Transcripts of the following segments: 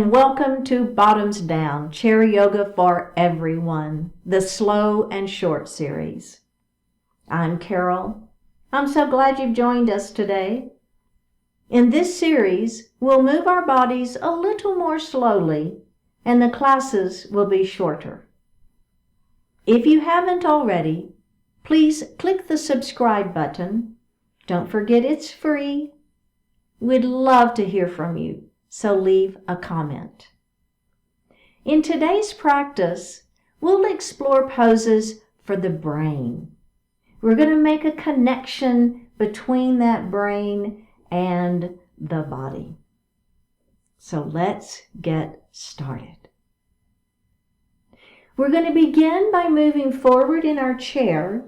and welcome to Bottoms Down, Chair Yoga for Everyone, the Slow and Short series. I'm Carol. I'm so glad you've joined us today. In this series, we'll move our bodies a little more slowly, and the classes will be shorter. If you haven't already, please click the subscribe button. Don't forget it's free. We'd love to hear from you, so leave a comment. In today's practice, we'll explore poses for the brain. We're going to make a connection between that brain and the body. So let's get started. We're going to begin by moving forward in our chair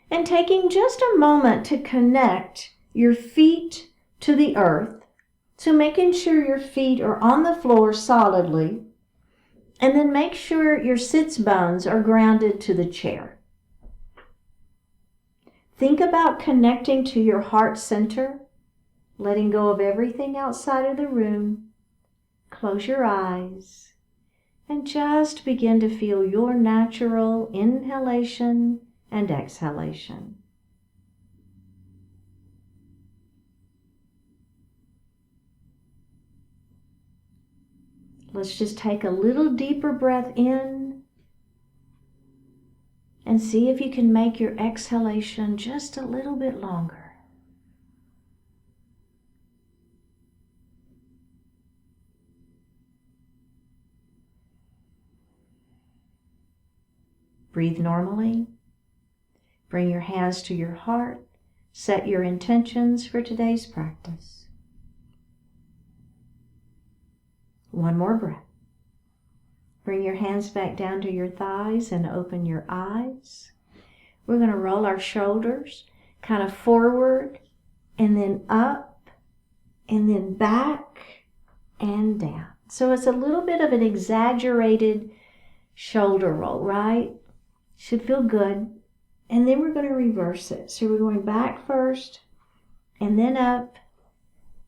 and taking just a moment to connect your feet to the earth. So making sure your feet are on the floor solidly, and then make sure your sits bones are grounded to the chair. Think about connecting to your heart center, letting go of everything outside of the room. Close your eyes and just begin to feel your natural inhalation and exhalation. Let's just take a little deeper breath in and see if you can make your exhalation just a little bit longer. Breathe normally. Bring your hands to your heart. Set your intentions for today's practice. One more breath. Bring your hands back down to your thighs and open your eyes. We're going to roll our shoulders kind of forward and then up and then back and down. So it's a little bit of an exaggerated shoulder roll, right? Should feel good. And then we're going to reverse it. So we're going back first and then up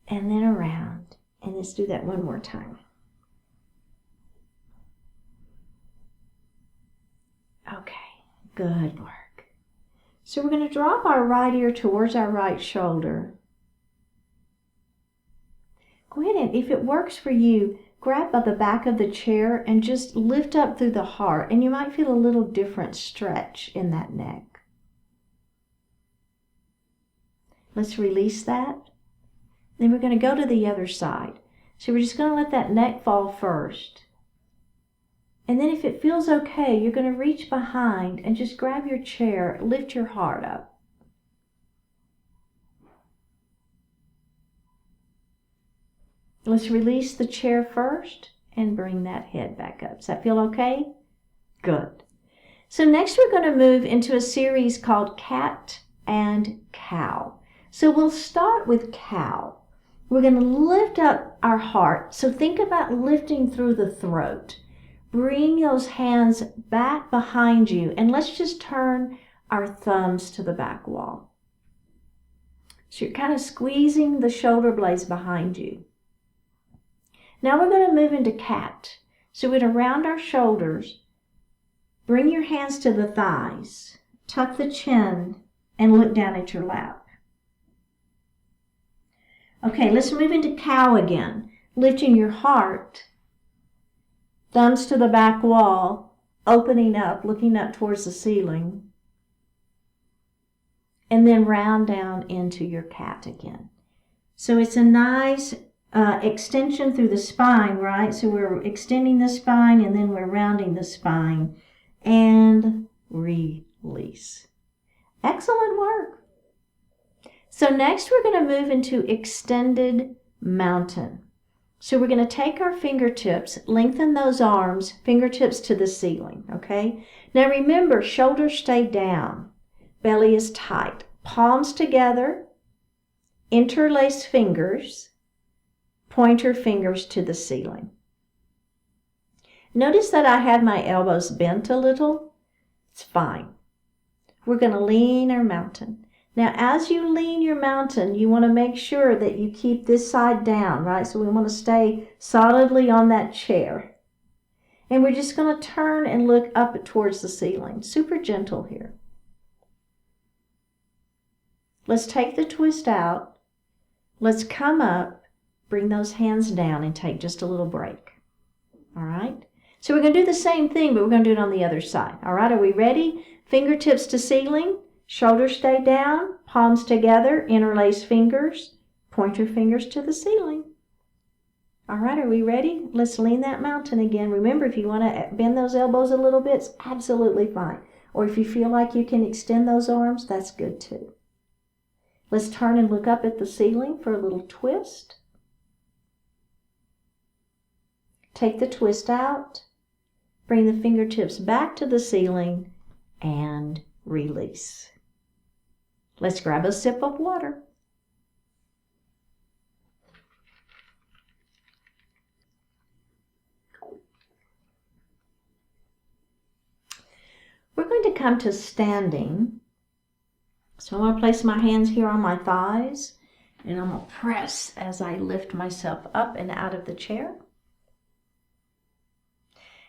and then around. And let's do that one more time. Okay, good work. So we're going to drop our right ear towards our right shoulder. Go ahead and, if it works for you, grab by the back of the chair and just lift up through the heart, and you might feel a little different stretch in that neck. Let's release that. Then we're going to go to the other side. So we're just going to let that neck fall first. And then if it feels okay, you're going to reach behind and just grab your chair, lift your heart up. Let's release the chair first and bring that head back up. Does that feel okay? Good. So next we're going to move into a series called Cat and Cow. So we'll start with cow. We're going to lift up our heart. So think about lifting through the throat. Bring those hands back behind you, and let's just turn our thumbs to the back wall. So you're kind of squeezing the shoulder blades behind you. Now we're going to move into cat. So we're going to round our shoulders, bring your hands to the thighs, tuck the chin, and look down at your lap. Okay, let's move into cow again, lifting your heart, thumbs to the back wall, opening up, looking up towards the ceiling. And then round down into your cat again. So it's a nice extension through the spine, right? So we're extending the spine and then we're rounding the spine. And release. Excellent work. So next we're going to move into extended mountain. So we're going to take our fingertips, lengthen those arms, fingertips to the ceiling, okay? Now remember, shoulders stay down, belly is tight, palms together, interlace fingers, pointer fingers to the ceiling. Notice that I have my elbows bent a little. It's fine. We're going to lean our mountain. Now, as you lean your mountain, you want to make sure that you keep this side down, right? So we want to stay solidly on that chair. And we're just going to turn and look up towards the ceiling. Super gentle here. Let's take the twist out. Let's come up, bring those hands down, and take just a little break. All right? So we're going to do the same thing, but we're going to do it on the other side. All right, are we ready? Fingertips to ceiling. Shoulders stay down, palms together, interlace fingers, pointer fingers to the ceiling. All right, are we ready? Let's lean that mountain again. Remember, if you want to bend those elbows a little bit, it's absolutely fine. Or if you feel like you can extend those arms, that's good too. Let's turn and look up at the ceiling for a little twist. Take the twist out, bring the fingertips back to the ceiling, and release. Let's grab a sip of water. We're going to come to standing. So I'm going to place my hands here on my thighs, and I'm going to press as I lift myself up and out of the chair.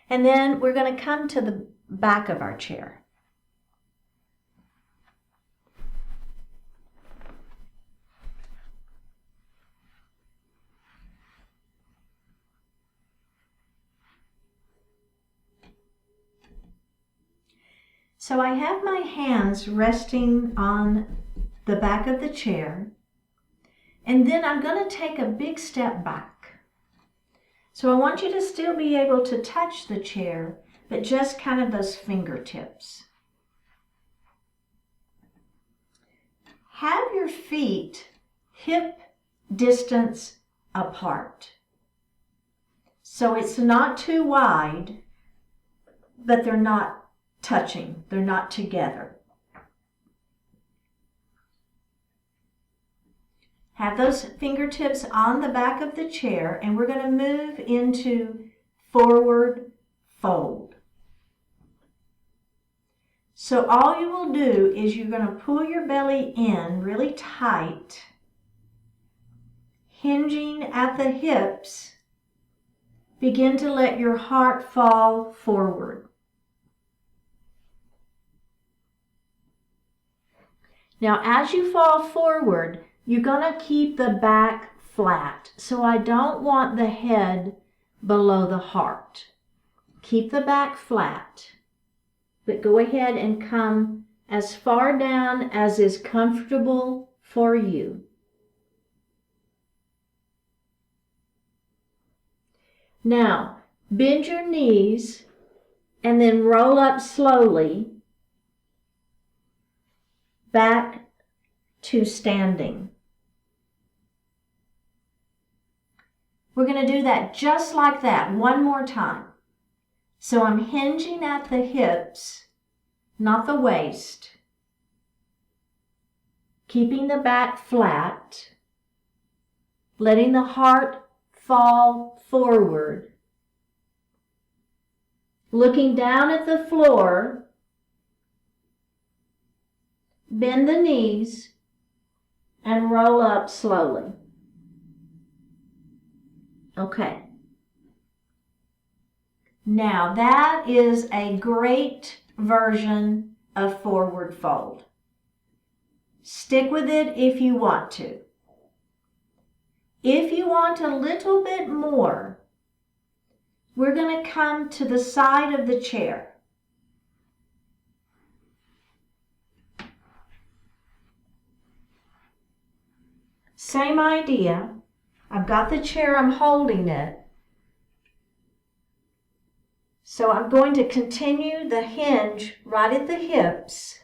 And then we're going to come to the back of our chair. So I have my hands resting on the back of the chair, and then I'm going to take a big step back. So I want you to still be able to touch the chair, but just kind of those fingertips. Have your feet hip distance apart. So it's not too wide, but they're not touching. They're not together. Have those fingertips on the back of the chair, and we're going to move into forward fold. So all you will do is you're going to pull your belly in really tight, hinging at the hips. Begin to let your heart fall forward. Now, as you fall forward, you're going to keep the back flat. So I don't want the head below the heart. Keep the back flat, but go ahead and come as far down as is comfortable for you. Now, bend your knees and then roll up slowly back to standing. We're going to do that just like that one more time. So I'm hinging at the hips, not the waist, keeping the back flat, letting the heart fall forward, looking down at the floor. Bend the knees and roll up slowly. Okay. Now that is a great version of forward fold. Stick with it if you want to. If you want a little bit more, we're going to come to the side of the chair. Same idea. I've got the chair, I'm holding it. So I'm going to continue the hinge right at the hips.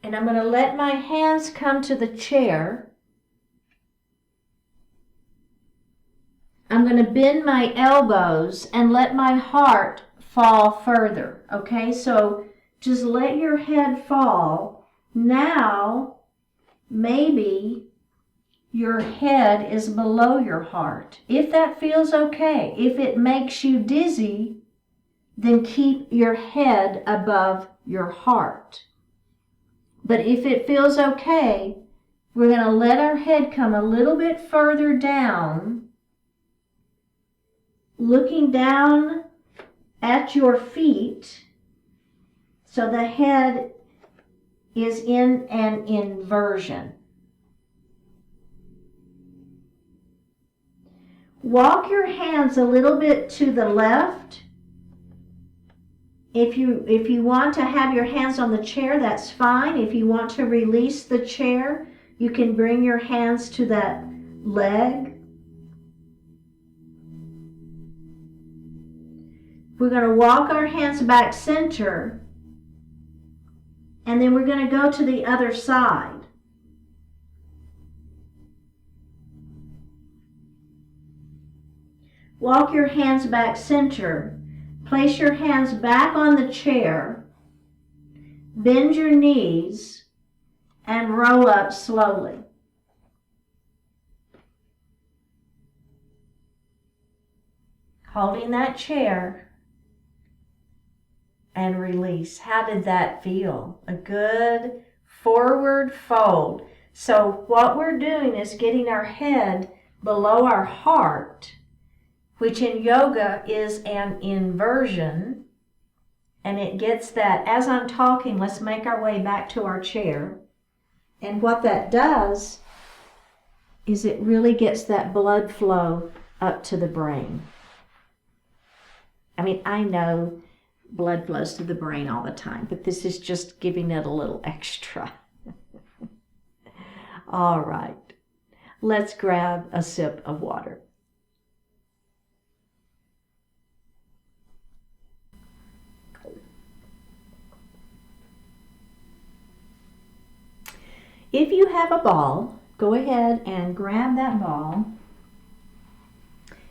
And I'm going to let my hands come to the chair. I'm going to bend my elbows and let my heart fall further. Okay, so just let your head fall. Now, maybe your head is below your heart. If that feels okay, if it makes you dizzy, then keep your head above your heart. But if it feels okay, we're going to let our head come a little bit further down, looking down at your feet, so the head is in an inversion. Walk your hands a little bit to the left. If you want to have your hands on the chair, that's fine. If you want to release the chair, you can bring your hands to that leg. We're going to walk our hands back center, and then we're going to go to the other side. Walk your hands back center. Place your hands back on the chair. Bend your knees and roll up slowly. Holding that chair and release. How did that feel? A good forward fold. So what we're doing is getting our head below our heart, which in yoga is an inversion. And it gets that, as I'm talking, let's make our way back to our chair. And what that does is it really gets that blood flow up to the brain. I mean, I know blood flows to the brain all the time, but this is just giving it a little extra. All right, let's grab a sip of water. If you have a ball, go ahead and grab that ball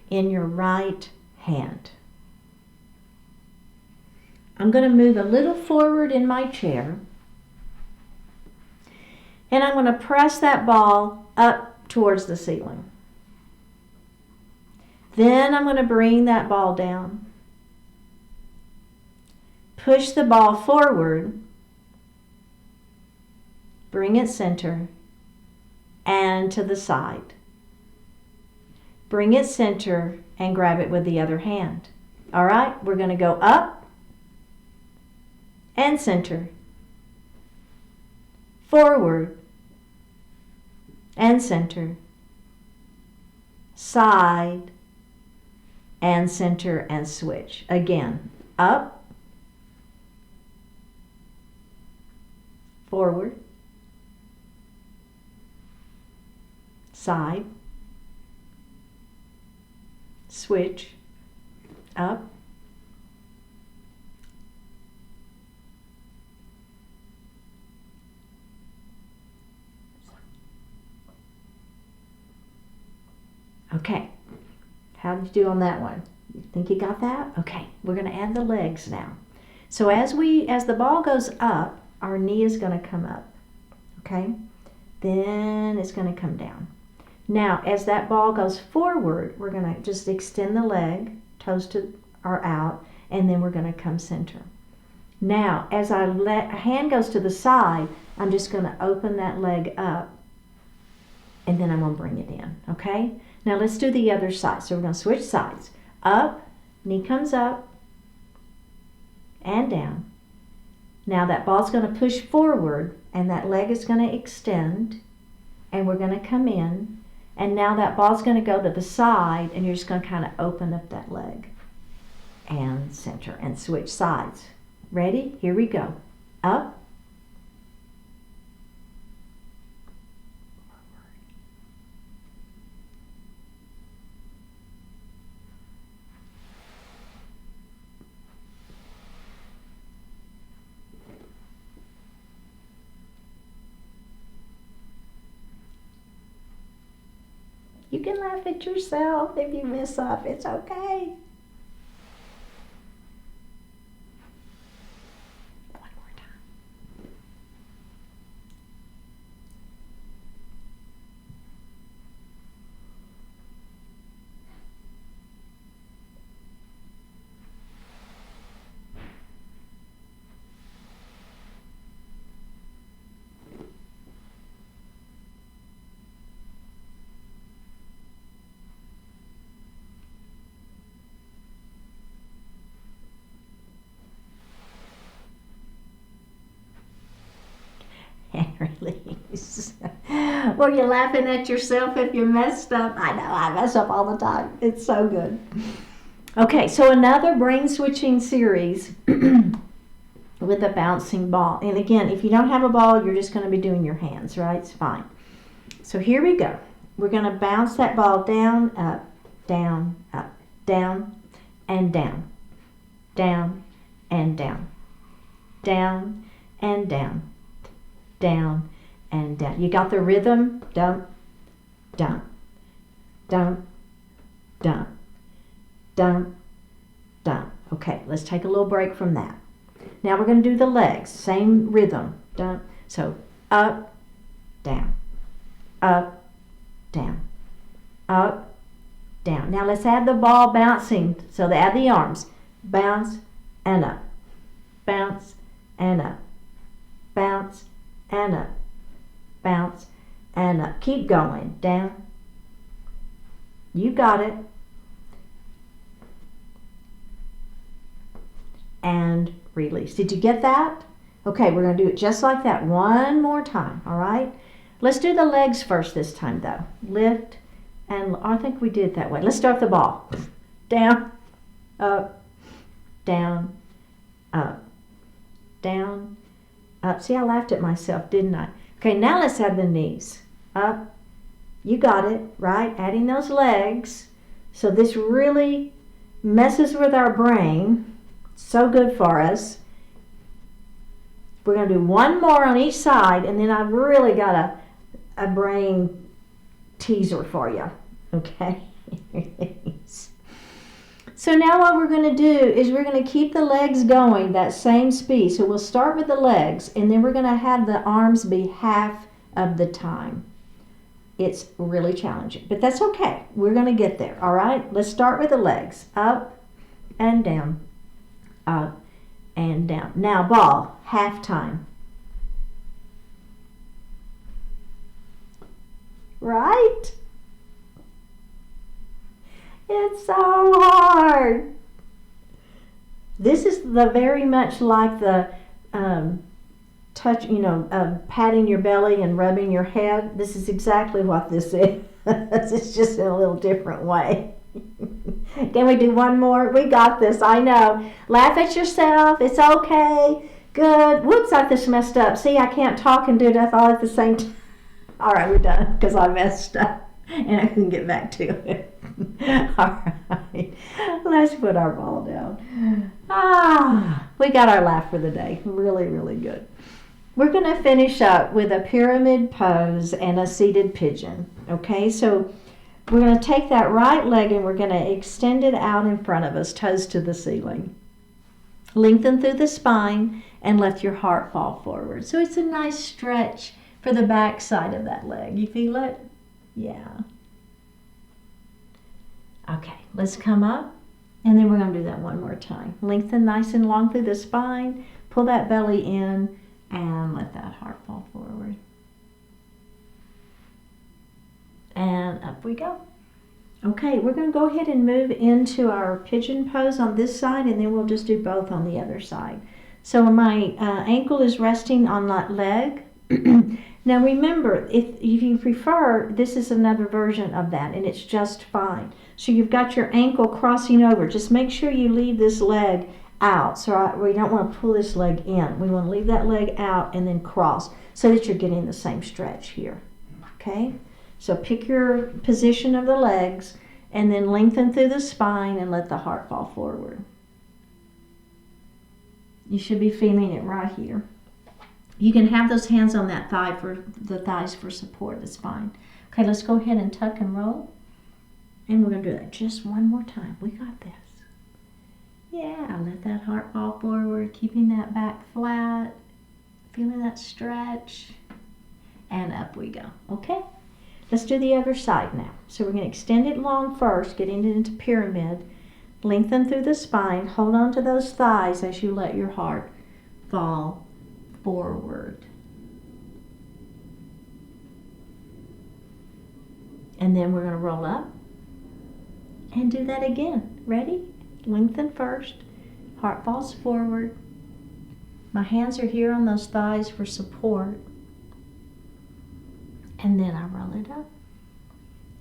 in your right hand. I'm going to move a little forward in my chair, and I'm going to press that ball up towards the ceiling. Then I'm going to bring that ball down. Push the ball forward, bring it center, and to the side. Bring it center and grab it with the other hand. All right, we're going to go up and center, forward and center, side and center, and switch. Again, up, forward, side, switch, up, okay. How did you do on that one? You think you got that? Okay, we're going to add the legs now. So as the ball goes up, our knee is going to come up. Okay? Then it's going to come down. Now, as that ball goes forward, we're going to just extend the leg, toes are out, and then we're going to come center. Now, as a hand goes to the side, I'm just going to open that leg up, and then I'm going to bring it in, okay? Now, let's do the other side. So we're going to switch sides. Up, knee comes up, and down. Now, that ball's going to push forward, and that leg is going to extend, and we're going to come in. And now that ball's going to go to the side, and you're just going to kind of open up that leg and center and switch sides. Ready? Here we go. Up. You can laugh at yourself if you mess up. It's okay. One more time. Were you laughing at yourself if you messed up? I know, I mess up all the time. It's so good. Okay, so another brain switching series with a bouncing ball. And again, if you don't have a ball, you're just going to be doing your hands, right? It's fine. So here we go. We're going to bounce that ball down, up, down, and down, down, and down, down, and down, down, and down. You got the rhythm? Dump, dump, dump, dump, dump, dump. Okay, let's take a little break from that. Now we're going to do the legs. Same rhythm. Dump. So up, down, up, down, up, down. Now let's add the ball bouncing. So add the arms. Bounce and up. Bounce and up. Bounce and up. Bounce and up. Keep going. Down. You got it. And release. Did you get that? Okay, we're going to do it just like that one more time, all right? Let's do the legs first this time, though. Lift, and I think we did it that way. Let's start the ball. Down, up, down, up, down, up. See, I laughed at myself, didn't I? Okay, now let's add the knees. Up, you got it, right? Adding those legs. So this really messes with our brain. So good for us. We're going to do one more on each side, and then I've really got a brain teaser for you. Okay? So now what we're going to do is we're going to keep the legs going that same speed. So we'll start with the legs, and then we're going to have the arms be half of the time. It's really challenging, but that's okay. We're going to get there, all right? Let's start with the legs. Up and down. Up and down. Now ball, half time. Right? It's so hard. This is the very much like the touch, patting your belly and rubbing your head. This is exactly what this is. It's just in a little different way. Can we do one more? We got this, I know. Laugh at yourself. It's okay. Good. Whoops, I just messed up. See, I can't talk and do that all at the same time. All right, we're done because I messed up and I couldn't get back to it. All right, let's put our ball down. We got our laugh for the day. Really, really good. We're going to finish up with a pyramid pose and a seated pigeon. Okay, so we're going to take that right leg and we're going to extend it out in front of us, toes to the ceiling. Lengthen through the spine and let your heart fall forward. So it's a nice stretch for the back side of that leg. You feel it? Yeah. Okay, let's come up and then we're going to do that one more time. Lengthen nice and long through the spine. Pull that belly in and let that heart fall forward. And up we go. Okay, we're going to go ahead and move into our pigeon pose on this side, and then we'll just do both on the other side. So my ankle is resting on that leg. Now remember, if you prefer, this is another version of that, and it's just fine. So you've got your ankle crossing over. Just make sure you leave this leg out. So we don't want to pull this leg in. We want to leave that leg out and then cross so that you're getting the same stretch here. Okay? So pick your position of the legs and then lengthen through the spine and let the heart fall forward. You should be feeling it right here. You can have those hands on that thigh for the thighs for support. It's fine. Okay, let's go ahead and tuck and roll. And we're going to do that just one more time. We got this. Yeah, let that heart fall forward, keeping that back flat, feeling that stretch, and up we go. Okay? Let's do the other side now. So we're going to extend it long first, getting it into pyramid. Lengthen through the spine. Hold on to those thighs as you let your heart fall forward. And then we're going to roll up and do that again. Ready? Lengthen first. Heart falls forward. My hands are here on those thighs for support. And then I roll it up.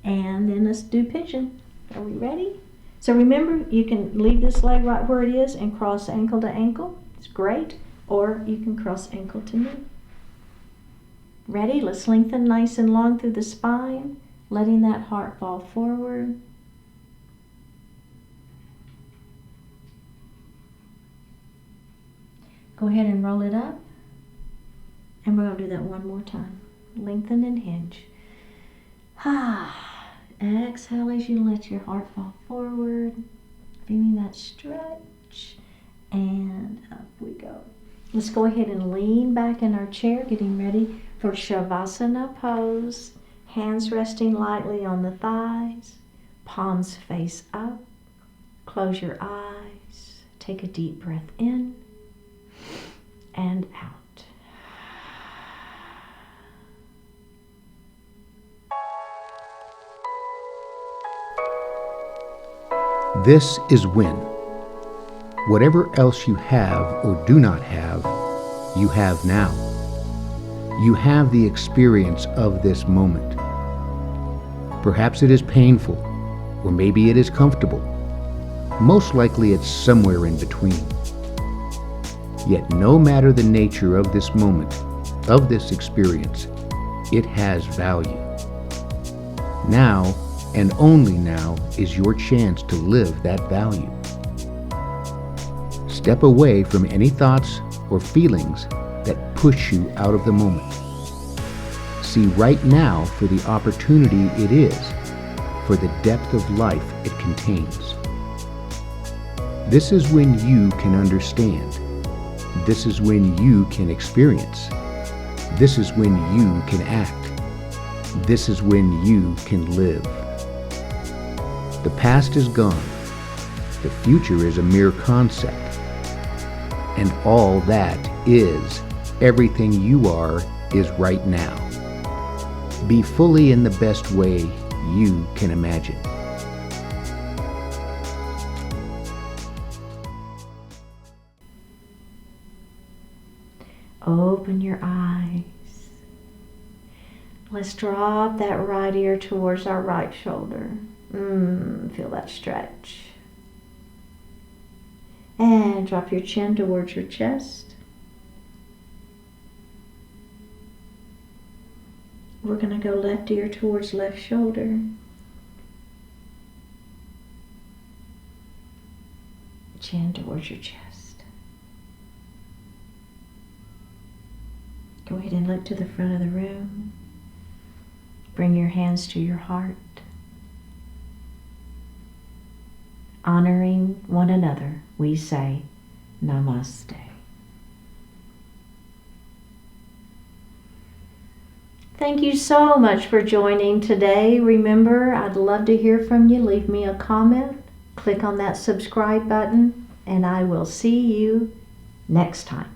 And then let's do pigeon. Are we ready? So remember, you can leave this leg right where it is and cross ankle to ankle. It's great. Or you can cross ankle to knee. Ready? Let's lengthen nice and long through the spine, letting that heart fall forward. Go ahead and roll it up. And we're going to do that one more time. Lengthen and hinge. Exhale as you let your heart fall forward. Feeling that stretch. And up we go. Let's go ahead and lean back in our chair, getting ready for Shavasana pose. Hands resting lightly on the thighs. Palms face up. Close your eyes. Take a deep breath in and out. This is when. Whatever else you have or do not have, you have now. You have the experience of this moment. Perhaps it is painful, or maybe it is comfortable. Most likely it's somewhere in between. Yet no matter the nature of this moment, of this experience, it has value. Now, and only now, is your chance to live that value. Step away from any thoughts or feelings that push you out of the moment. See right now for the opportunity it is, for the depth of life it contains. This is when you can understand. This is when you can experience. This is when you can act. This is when you can live. The past is gone. The future is a mere concept. And all that is, everything you are, is right now. Be fully in the best way you can imagine. Open your eyes. Let's drop that right ear towards our right shoulder. Feel that stretch. And drop your chin towards your chest. We're going to go left ear towards left shoulder. Chin towards your chest. Go ahead and look to the front of the room. Bring your hands to your heart. Honoring one another, we say Namaste. Thank you so much for joining today. Remember, I'd love to hear from you. Leave me a comment. Click on that subscribe button, and I will see you next time.